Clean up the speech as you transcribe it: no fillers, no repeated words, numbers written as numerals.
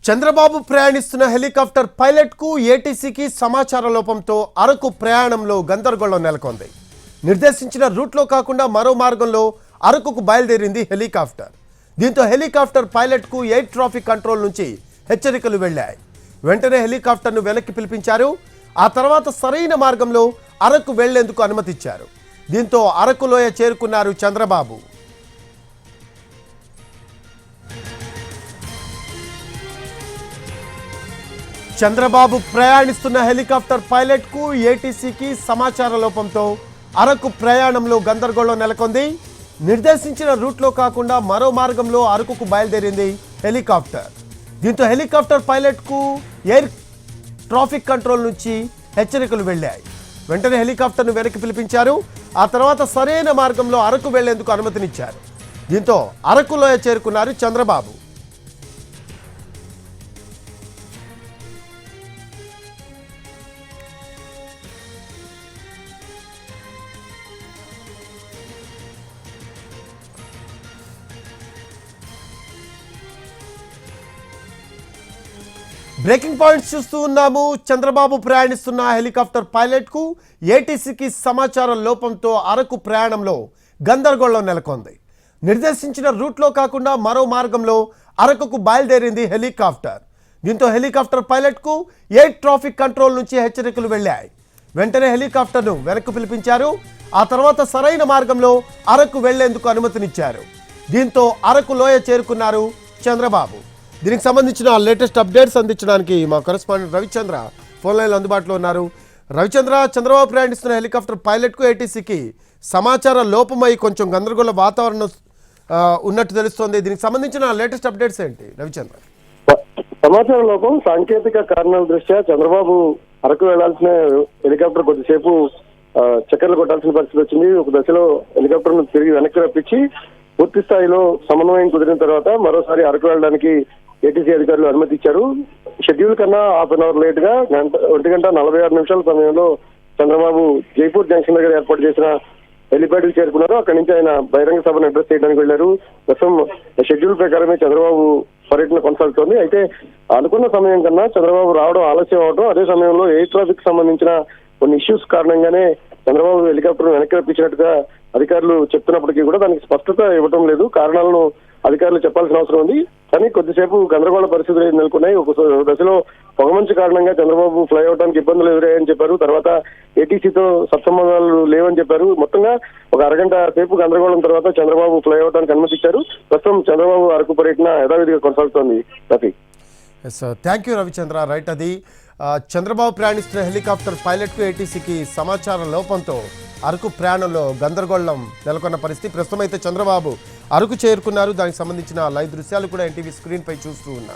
చంద్రబాబు ప్రయాణిస్తున్న helicopter pilot కు ఏటీసీకి సమాచార లోపంతో అరకు ప్రయాణంలో గందరగోళం నెలకొంది. నిర్దేశించిన రూట్లో కాకుండా మరో మార్గంలో అరకుకు బయలుదేరింది హెలికాప్టర్. దీంతో హెలికాప్టర్ పైలట్ కు ఎయిర్ ట్రాఫిక్ కంట్రోల్ నుంచి హెచ్చరికలు వెళ్లాయి. వెంటనే హెలికాప్టర్ను వెనక్కి పిలిపించారు. ఆ తర్వాత సరైన మార్గంలో అరకు వెళ్లేందుకు అనుమతిచ్చారు. దీంతో అరకులోయ చేరుకున్నారు చంద్రబాబు. చంద్రబాబు ప్రయాణిస్తున్న హెలికాప్టర్ పైలట్ కు ఏటీసీకి సమాచార లోపంతో అరకు ప్రయాణంలో గందరగోళం నెలకొంది. నిర్దేశించిన రూట్లో కాకుండా మరో మార్గంలో అరకుకు బయలుదేరింది హెలికాప్టర్. దీంతో హెలికాప్టర్ పైలట్ కు ఎయిర్ ట్రాఫిక్ కంట్రోల్ నుంచి హెచ్చరికలు వెళ్లాయి. వెంటనే హెలికాప్టర్ను వెనక్కి పిలిపించారు. ఆ తర్వాత సరైన మార్గంలో అరకు వెళ్లేందుకు అనుమతినిచ్చారు. దీంతో అరకులోయ చేరుకున్నారు చంద్రబాబు. బ్రేకింగ్ పాయింట్స్ చూస్తూ ఉన్నాము. చంద్రబాబు ప్రయాణిస్తున్న హెలికాప్టర్ పైలట్ కు ఏటీసీకి సమాచార లోపంతో అరకు ప్రయాణంలో గందరగోళం నెలకొంది. నిర్దేశించిన రూట్లో కాకుండా మరో మార్గంలో అరకుకు బయలుదేరింది హెలికాప్టర్. దీంతో హెలికాప్టర్ పైలట్ కు ఎయిర్ ట్రాఫిక్ కంట్రోల్ నుంచి హెచ్చరికలు వెళ్లాయి. వెంటనే హెలికాప్టర్ను వెనక్కు పిలిపించారు. ఆ తర్వాత సరైన మార్గంలో అరకు వెళ్లేందుకు అనుమతినిచ్చారు. దీంతో అరకు లోయ చేరుకున్నారు చంద్రబాబు. దీనికి సంబంధించిన లేటెస్ట్ అప్డేట్స్ అందించడానికి మా కరెస్పాండెంట్ రవిచంద్ర ఫోన్ లైన్లో అందుబాటులో ఉన్నారు. రవిచంద్ర, చంద్రబాబు ప్రయాణిస్తున్న హెలికాప్టర్ పైలట్కు ఏటీసీకి సమాచార లోపమై కొంచెం గందరగోళ వాతావరణం ఉన్నట్టు తెలుస్తోంది. దీనికి సంబంధించిన లేటెస్ట్ అప్డేట్స్ ఏంటి రవిచంద్ర? సమాచార లోపం సాంకేతిక కారణాల దృష్ట్యా చంద్రబాబు అరకు వెళ్లాల్సిన హెలికాప్టర్ కొద్దిసేపు చక్కర్లు కొట్టాల్సిన పరిస్థితి వచ్చింది. ఒక దశలో హెలికాప్టర్ ను తిరిగి వెనక్కి రప్పించి పూర్తి స్థాయిలో సమన్వయం కుదిరిన తర్వాత మరోసారి అరకు వెళ్ళడానికి ఏటీసీ అధికారులు అనుమతి ఇచ్చారు. షెడ్యూల్ కన్నా హాఫ్ అన్ అవర్ లేట్ గా 1:46 సమయంలో చంద్రబాబు జైపూర్ జంక్షన్ దగ్గర ఏర్పాటు చేసిన హెలిప్యాడ్ కి చేరుకున్నారు. అక్కడి నుంచి ఆయన బహిరంగ సభను అడ్రస్ చేయడానికి వెళ్లారు. ప్రస్తుతం షెడ్యూల్ ప్రకారమే చంద్రబాబు పర్యటన కొనసాగుతోంది. అయితే అనుకున్న సమయం కన్నా చంద్రబాబు రావడం ఆలస్యం అవడం, అదే సమయంలో ఎయిర్ ట్రాఫిక్ సంబంధించిన కొన్ని ఇష్యూస్ కారణంగానే చంద్రబాబు హెలికాప్టర్ వెనక్కి రప్పించినట్టుగా అధికారులు చెప్తున్నప్పటికీ కూడా దానికి స్పష్టత ఇవ్వడం లేదు. కారణాలను అధికారులు చెప్పాల్సిన అవసరం ఉంది. కానీ కొద్దిసేపు గందరగోళ పరిస్థితులు నెలకొన్నాయి. ఒక దశలో పొగమంచు కారణంగా చంద్రబాబు ఫ్లై అవడానికి ఇబ్బందులు ఎదురయ్యాయని చెప్పారు. తర్వాత ఏటీసీతో సత్సంబంధాలు లేవని చెప్పారు. మొత్తంగా ఒక అరగంట సేపు గందరగోళం తర్వాత చంద్రబాబు ఫ్లై అవడానికి అనుమతి ఇచ్చారు. ప్రస్తుతం చంద్రబాబు అరకు పర్యటన యథావిధిగా కొనసాగుతోంది. Thank you Ravichandra. రైట్, అది చంద్రబాబు ప్రయాణిస్తున్న హెలికాప్టర్ పైలట్కు ఏటీసీకి సమాచార లోపంతో అరకు ప్రయాణంలో గందరగోళం నెలకొన్న పరిస్థితి. ప్రస్తుతం అయితే చంద్రబాబు అరకు చేరుకున్నారు. దానికి సంబంధించిన లైవ్ దృశ్యాలు కూడా ఎన్టీవీ స్క్రీన్ పై చూస్తూ ఉన్నా.